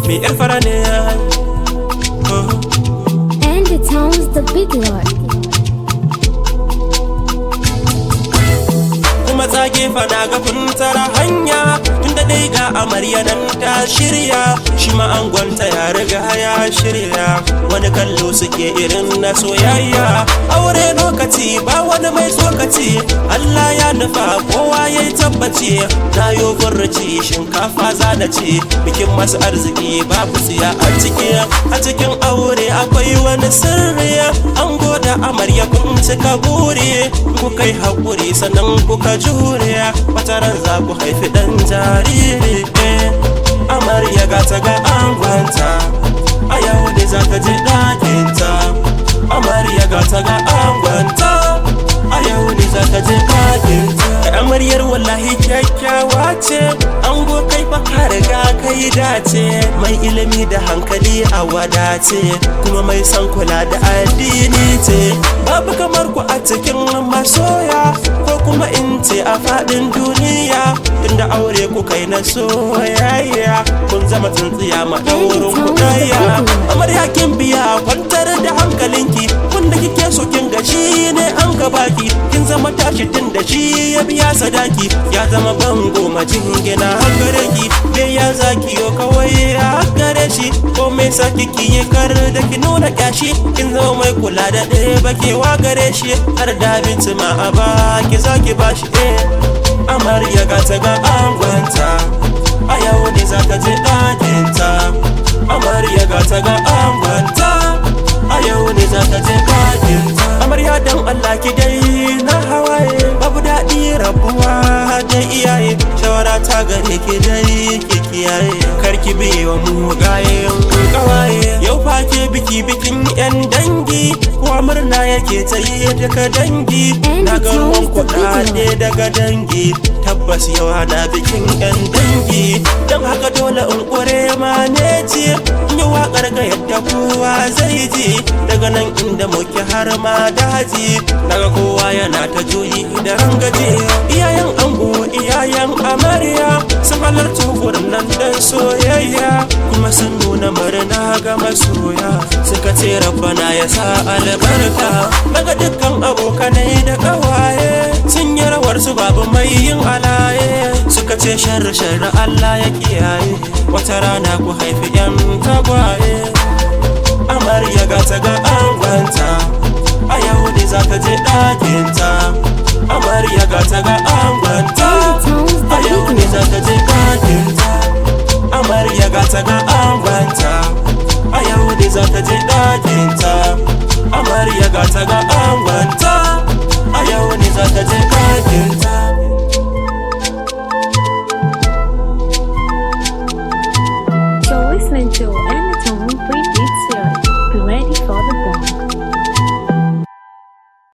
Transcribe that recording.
me yar fara ne. And the town's the big lord. Kuma tsage fana ga funtar hanya, tunda dai ga amarya nan ta shirya, shi ma angonta ya riga ya shirya. Wani kallo suke irin na soyayya, aure lokaci ba wani mai tsokaci, Allah ya nufa kowa yayi tabbaci. Na yo furci shinkafa za na ci, bikin masu arziki babu tsiya a cikin aure akwai wani sirri. Ango da amarya kun cika buri, ku kai hakuri sannan kuka jure, wataran za ku haifi dan jariri. Amarya ga ta ga angonta, a yau ne za ta je ɗakinta. Amarya ga ta ga angonta, a yau ne za ta je ɗakinta. Amaryar wallahi kyakkyawa ce, ango kai fa ka riga kai dace. Mai ilimi da hankali a wadace, kuma mai san kula da addini ce. Babu kamar ku a cikin masoya, ko kuma in ce a faɗin duniya. Tunda aure ku kai na soyayya, kun zama tsintsiya maɗaurin ku ɗaya. Amarya kin biya kwantar da hankalinki, wanda kike so kin ga shi ne an ka baki. Kin zama tashi tun da shi ya biya sadaki, ya zama bango majingina gare ki. Me ya zaki yo kawai a gare shi, ko me sa kiki yi kar da ki nuna kyashi. Kin zama mai kula da ɗaya bakewa gare shi, har da abinci ma a baki zaki bashi. Amarya ga ta ga angonta, a yau ne za ta je ɗakinta. Amarya ga ta ga angonta, a yau ne za ta je ɗakinta. Amarya dan Allah ki dai na hawaye, babu daɗi rabuwa da iyaye. Shawara ta gare ki dai ki kiyaye, karki biye wa mugayen kawaye. Yau fa ke bikin yan dangi, kowa murna yake ta yi daga dangi. Na ga ruwan kuɗaɗe daga dangi, tabbas yau ana bikin yan dangi. Don haka dole in ƙure maneji, in yi waƙar ga yadda kowa zai ji. Daga nan inda muke har ma daji, daga kowa yana ta juyi da rangaji. Iyayen ango iyayen amarya sun halarta wurin nan dan soyayya, kuma sun nuna murna ga masoya. Suka ce rabbana ya sa albarka, daga dukkan abokanai da kawaye. Sun yi rawar su babu mai yin alaye, suka ce sharri Allah ya kiyaye, wata rana ku haifi yan tagwaye. Amarya ga ta ga angonta, a yau ne za ta je ɗakinta. Amarya ga ta ga angonta, a yau ne za ta je ɗakinta. Amarya ga ta ga angonta, a yau ne za ta je ɗakinta. Amarya ga ta ga angonta, a yau ne za ta je ɗakinta. You're listening to Anytone Free